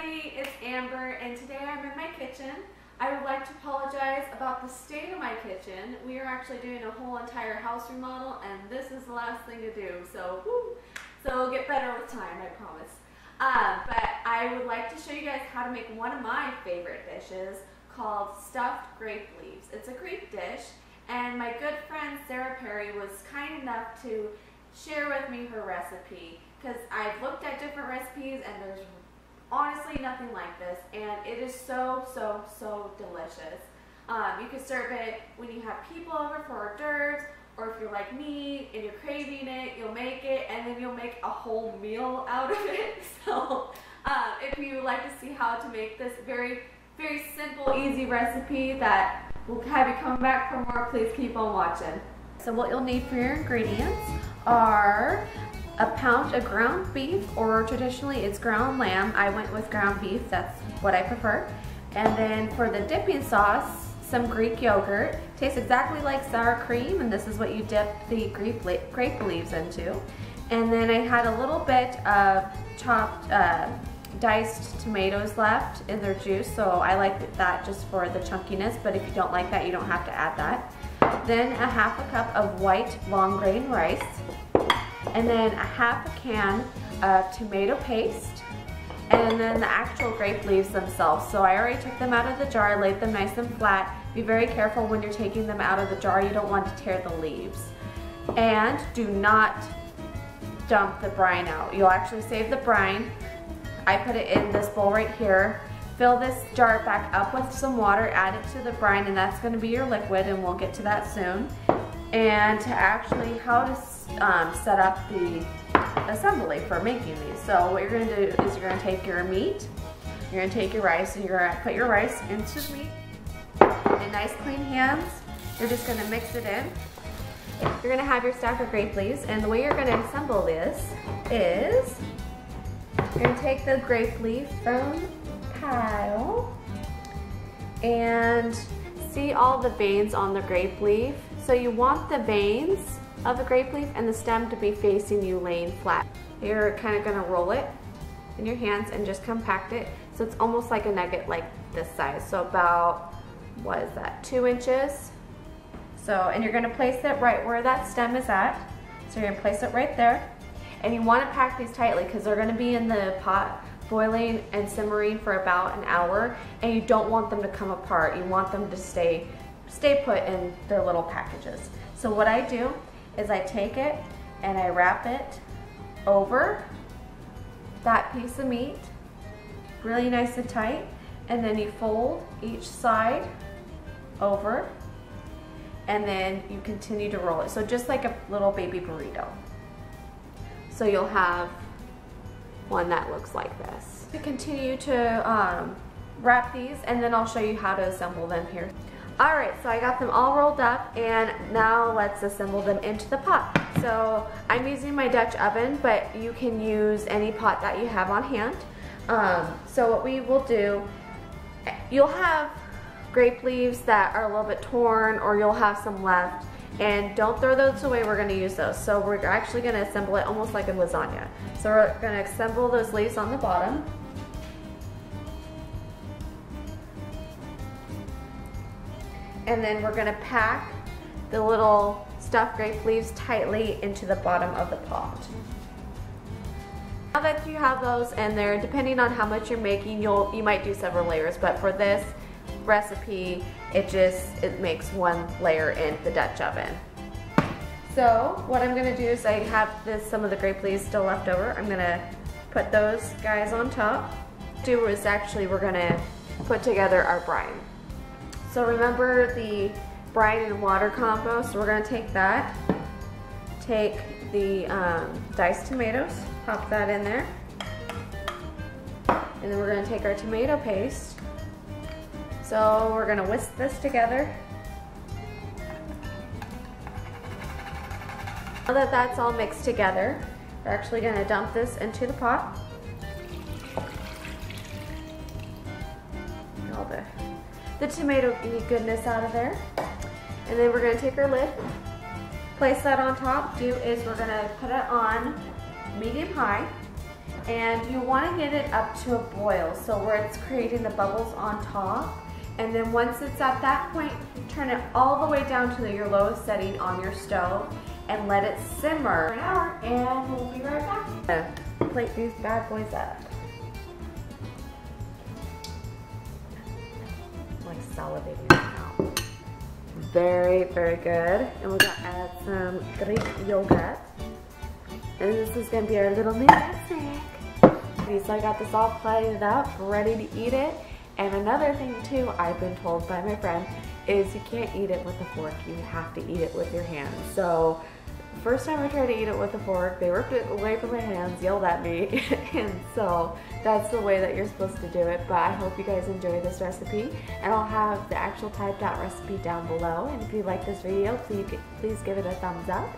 everybody, it's Amber and today I'm in my kitchen. I would like to apologize about the state of my kitchen. We are actually doing a whole entire house remodel and this is the last thing to do, so it'll get better with time, I promise. But I would like to show you guys how to make one of my favorite dishes called Stuffed Grape Leaves. It's a Greek dish and my good friend Sarah Perry was kind enough to share with me her recipe because I've looked at different recipes and there's honestly nothing like this, and it is so delicious. You can serve it when you have people over for hors d'oeuvres, or if you're like me and you're craving it, you'll make it and then you'll make a whole meal out of it. So if you would like to see how to make this very simple, easy recipe that will have you come back for more, please keep on watching. So what you'll need for your ingredients are a pound of ground beef, or traditionally it's ground lamb. I went with ground beef, that's what I prefer. And then for the dipping sauce, some Greek yogurt. Tastes exactly like sour cream, and this is what you dip the grape leaves into. And then I had a little bit of chopped, diced tomatoes left in their juice, so I like that just for the chunkiness, but if you don't like that, you don't have to add that. Then a half a cup of white long grain rice. And then a half a can of tomato paste, and then the actual grape leaves themselves. So I already took them out of the jar, laid them nice and flat. Be very careful when you're taking them out of the jar, you don't want to tear the leaves. And do not dump the brine out. You'll actually save the brine. I put it in this bowl right here. Fill this jar back up with some water, add it to the brine, and that's going to be your liquid, and we'll get to that soon. And to actually how to set up the assembly for making these. So what you're going to do is you're going to take your meat, you're going to take your rice, and you're going to put your rice into the meat in nice clean hands. You're just going to mix it in. You're going to have your stack of grape leaves, and the way you're going to assemble this is you're going to take the grape leaf from the pile and see all the veins on the grape leaf. So you want the veins of the grape leaf and the stem to be facing you, laying flat. You're kind of going to roll it in your hands and just compact it so it's almost like a nugget, like this size. So about, what is that, 2 inches? So, and you're going to place it right where that stem is at. So you're going to place it right there. And you want to pack these tightly because they're going to be in the pot boiling and simmering for about an hour, and you don't want them to come apart. You want them to stay put in their little packages. So what I do is I take it and I wrap it over that piece of meat really nice and tight, and then you fold each side over, and then you continue to roll it. So just like a little baby burrito. So you'll have one that looks like this. To continue to wrap these, and then I'll show you how to assemble them here. Alright, so I got them all rolled up, and now let's assemble them into the pot. So I'm using my Dutch oven, but you can use any pot that you have on hand. So what we will do, you'll have grape leaves that are a little bit torn, or you'll have some left, and don't throw those away, we're going to use those. So we're actually going to assemble it almost like a lasagna. So we're going to assemble those leaves on the bottom. And then we're going to pack the little stuffed grape leaves tightly into the bottom of the pot. Now that you have those in there, depending on how much you're making, you might do several layers, but for this recipe, it makes one layer in the Dutch oven. So what I'm going to do is I have some of the grape leaves still left over. I'm going to put those guys on top. We're going to put together our brine. So remember the brine and water combo, so we're going to take that, take the diced tomatoes, pop that in there, and then we're going to take our tomato paste. So we're going to whisk this together. Now that that's all mixed together, we're actually going to dump this into the pot. All the tomato goodness out of there. And then we're going to take our lid, place that on top. We're going to put it on medium high, and you want to get it up to a boil, so where it's creating the bubbles on top. And then once it's at that point, turn it all the way down to your lowest setting on your stove and let it simmer for an hour, and we'll be right back. Plate these bad boys up. I'm like salivating now. Very, very good. And we're gonna add some Greek yogurt. And this is gonna be our little midnight snack. Okay, so I got this all plated up, ready to eat it. And another thing too, I've been told by my friend, is you can't eat it with a fork, you have to eat it with your hands. So, first time I tried to eat it with a fork, they ripped it away from my hands, yelled at me, and so that's the way that you're supposed to do it. But I hope you guys enjoy this recipe, and I'll have the actual typed out recipe down below. And if you like this video, please give it a thumbs up,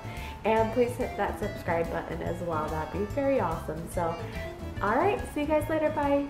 and please hit that subscribe button as well. That'd be very awesome. So, alright, see you guys later, bye!